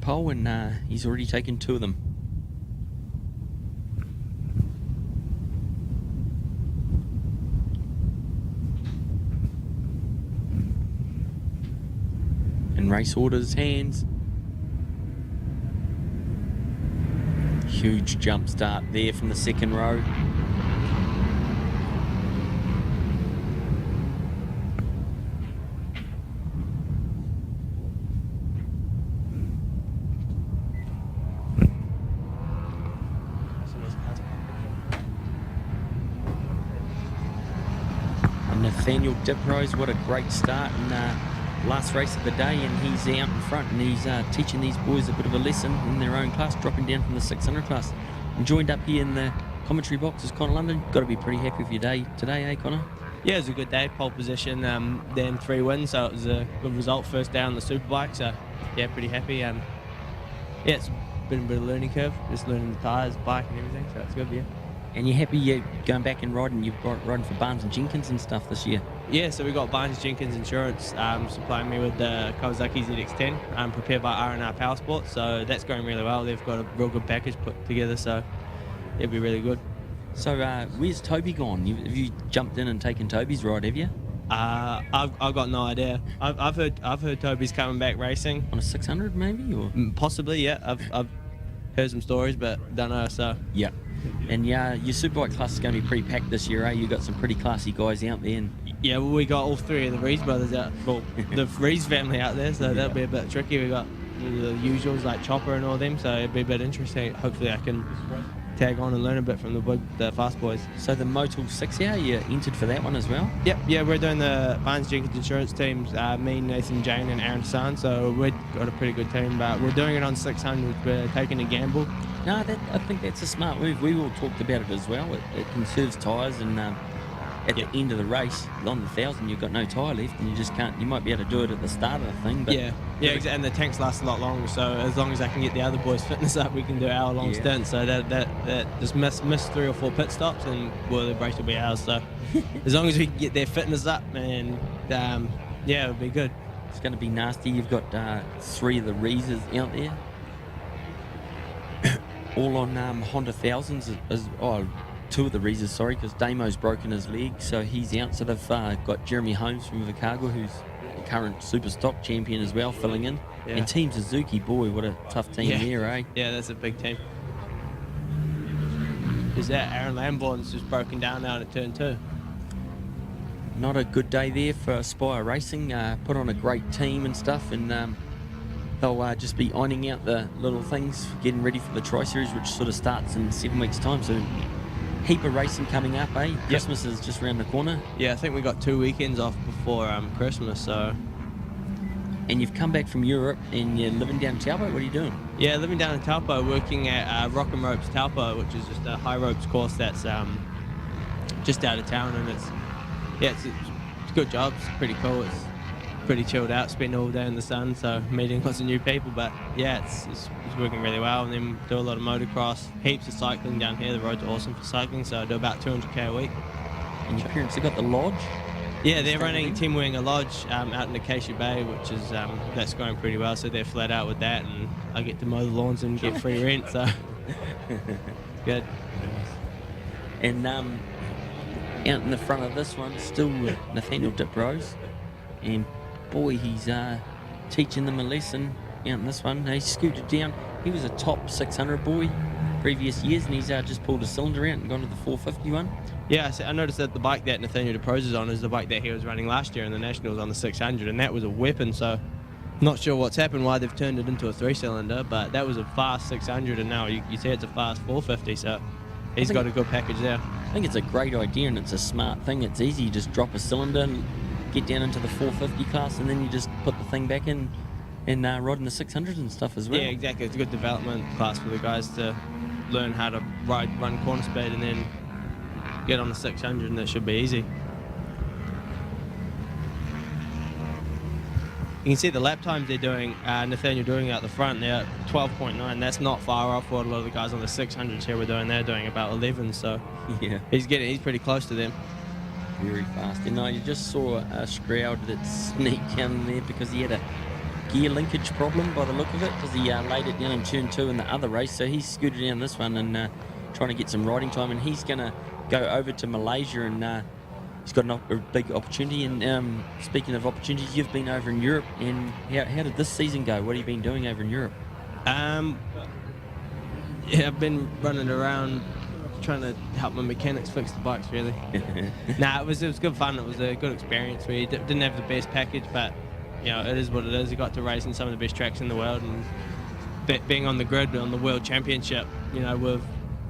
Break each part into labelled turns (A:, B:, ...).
A: pole, and he's already taken 2 of them. And race orders, hands. Huge jump start there from the second row. And Nathaniel Diprose, what a great start in last race of the day, and he's out in front, and he's teaching these boys a bit of a lesson in their own class, dropping down from the 600 class. And joined up here in the commentary box is Connor London. Got to be pretty happy with your day today, eh, Connor?
B: Yeah, it was a good day, pole position, then 3 wins, so it was a good result, first day on the superbike, so yeah, pretty happy. Yeah, it's been a bit of a learning curve, just learning the tyres, bike and everything, so it's good, yeah.
A: And you're happy you're going back and riding, you've got riding for Barnes and Jenkins and stuff this year?
B: Yeah, so we got Barnes Jenkins Insurance supplying me with the Kawasaki ZX10, prepared by R&R Power Sports, so that's going really well. They've got a real good package put together, so it'll be really good.
A: So where's Toby gone? Have you jumped in and taken Toby's ride, have you?
B: I've got no idea. I've heard Toby's coming back racing.
A: On a 600 maybe? Or
B: possibly, yeah. I've heard some stories, but don't know, so.
A: Yeah. And yeah, your superbike class is going to be pretty packed this year, eh? You've got some pretty classy guys out there. And
B: yeah, well, we got all 3 of the Rees brothers out, well, the Rees family out there, so that'll be a bit tricky. We got the usuals like Chopper and all them, so it'll be a bit interesting. Hopefully I can tag on and learn a bit from the fast boys.
A: So the Motul 6 hour, you entered for that one as well?
B: Yep, yeah, we're doing the Barnes Jenkins Insurance teams, me, Nathan, Jane and Aaron San, so we've got a pretty good team, but we're doing it on 600, we're taking a gamble.
A: No, I think that's a smart move. We all talked about it as well. It conserves tyres, and at the end of the race, on the 1,000, you've got no tyre left, and you just can't. You might be able to do it at the start of the thing, but
B: yeah, exactly. And the tanks last a lot longer. So as long as I can get the other boys' fitness up, we can do hour-long stints. So that just miss 3 or 4 pit stops, and well, the race will be ours. So as long as we can get their fitness up, and yeah, it'll be good.
A: It's going to be nasty. You've got 3 of the Reeses out there. All on Honda 1000s, 2 of the Reeses, sorry, because Damo's broken his leg, so he's out. So they've got Jeremy Holmes from Vicargo, who's the current super stock champion as well, filling in. Yeah. And Team Suzuki, boy, what a tough team here, eh?
B: Yeah, that's a big team. Is that Aaron Lambourne's just broken down out at turn 2?
A: Not a good day there for Aspire Racing. Put on a great team and stuff, and they'll just be ironing out the little things, getting ready for the Tri-Series, which sort of starts in 7 weeks' time. So heap of racing coming up, eh? Yep. Christmas is just around the corner.
B: Yeah, I think we got 2 weekends off before Christmas, so.
A: And you've come back from Europe, and you're living down in Taupo. What are you doing?
B: Yeah, living down in Taupo, working at Rock and Ropes Taupo, which is just a high ropes course that's just out of town, and it's a good job. It's pretty cool. It's pretty chilled out, spend all day in the sun, so meeting lots of new people, but yeah, it's working really well. And then do a lot of motocross, heaps of cycling down here. The roads are awesome for cycling, so I do about 200k a week.
A: And your parents have got the lodge?
B: Yeah, they're running Tim Winger Lodge out in Acacia Bay, which is that's going pretty well, so they're flat out with that, and I get to mow the lawns and get free rent, so good.
A: And out in the front of this one, still Nathaniel Diprose, and boy, he's teaching them a lesson out in this one. He scooted down. He was a top 600 boy previous years, and he's just pulled a cylinder out and gone to the 450 one.
B: Yeah, I noticed that the bike that Nathaniel Diprose is on is the bike that he was running last year in the Nationals on the 600, and that was a weapon, so not sure what's happened, why they've turned it into a 3-cylinder, but that was a fast 600, and now you say it's a fast 450, so he's got a good package there.
A: I think it's a great idea, and it's a smart thing. It's easy. You just drop a cylinder and get down into the 450 class, and then you just put the thing back in and ride in the 600s and stuff as well.
B: Yeah, exactly. It's a good development class for the guys to learn how to run corner speed and then get on the 600, and that should be easy. You can see the lap times they're doing, Nathaniel doing out the front, they're 12.9. That's not far off what a lot of the guys on the 600s here were doing. They're doing about 11, so
A: yeah,
B: he's pretty close to them.
A: Very fast. And I just saw a Stroud that sneaked down there because he had gear linkage problem by the look of it, because he laid it down in turn 2 in the other race. So he's scooted down this one and trying to get some riding time, and he's going to go over to Malaysia, and he's got a big opportunity. And speaking of opportunities, you've been over in Europe, and how did this season go? What have you been doing over in Europe?
B: Yeah, I've been running around trying to help my mechanics fix the bikes, really. Nah, it was good fun. It was a good experience. We didn't have the best package, but you know, it is what it is. I got to race in some of the best tracks in the world, and being on the grid on the World Championship, you know, with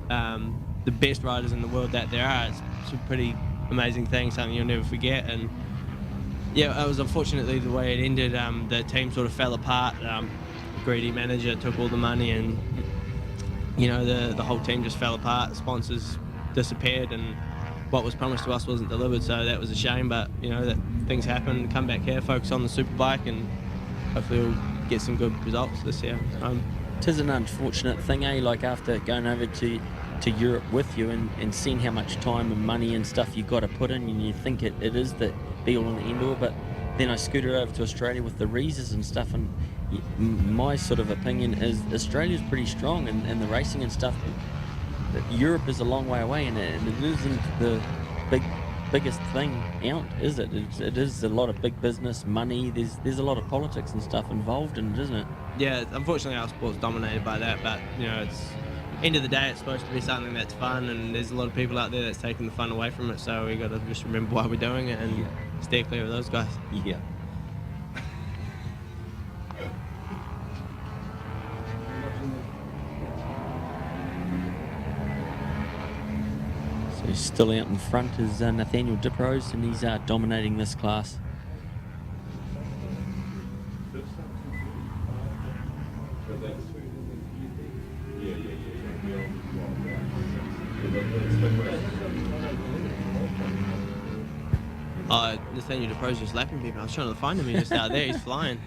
B: the best riders in the world that there are, it's a pretty amazing thing, something you'll never forget. And yeah, it was unfortunately the way it ended. The team sort of fell apart. Greedy manager took all the money, and you know, the whole team just fell apart. Sponsors disappeared, and what was promised to us wasn't delivered. So that was a shame, but you know, that things happen. Come back here, focus on the superbike, and hopefully we'll get some good results this year.
A: It is an unfortunate thing, like after going over to Europe with you and seeing how much time and money and stuff you got to put in, and you think it is the be all and the end all, but then I scooted over to Australia with the Reeses and stuff, and my sort of opinion is Australia's pretty strong and the racing and stuff. Europe is a long way away, and it isn't the biggest thing out, is it? It is a lot of big business, money. There's a lot of politics and stuff involved in it, isn't it?
B: Yeah, unfortunately our sport's dominated by that, but you know, it's end of the day, it's supposed to be something that's fun, and there's a lot of people out there that's taking the fun away from it. So we got to just remember why we're doing it and steer clear of those guys.
A: Yeah. So still out in front is Nathaniel Diprose, and he's dominating this class.
B: Nathaniel Diprose just lapping people. I was trying to find him. He's just out there. He's flying.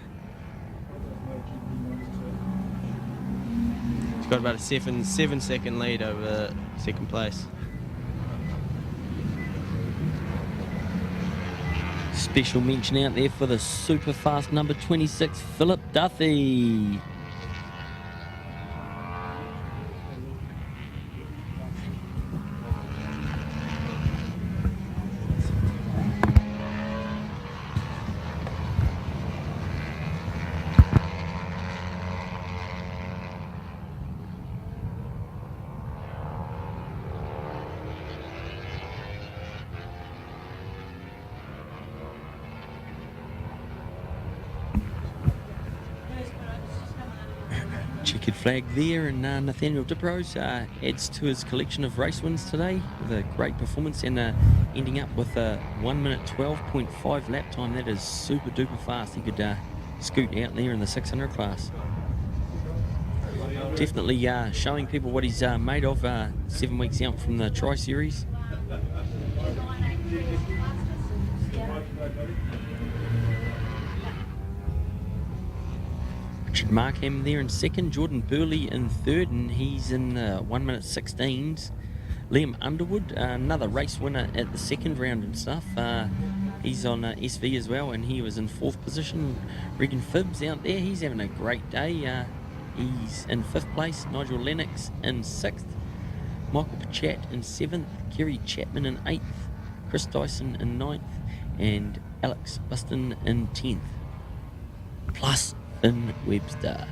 B: He's got about a 7-second lead over second place.
A: Special mention out there for the super fast number 26, Philip Duthie. Checkered flag there, and Nathaniel Diprose adds to his collection of race wins today with a great performance, and ending up with a 1 minute 12.5 lap time. That is super duper fast. He could scoot out there in the 600 class. Definitely showing people what he's made of 7 weeks out from the Tri Series. Richard Markham there in second, Jordan Burley in third, and he's in 1 minute 16s. Liam Underwood, another race winner at the second round and stuff. He's on SV as well, and he was in fourth position. Regan Phibbs out there, he's having a great day. He's in fifth place. Nigel Lennox in sixth. Michael Pachat in seventh. Kerry Chapman in eighth. Chris Dyson in ninth, and Alex Buston in 10th. Plus Finn Webster.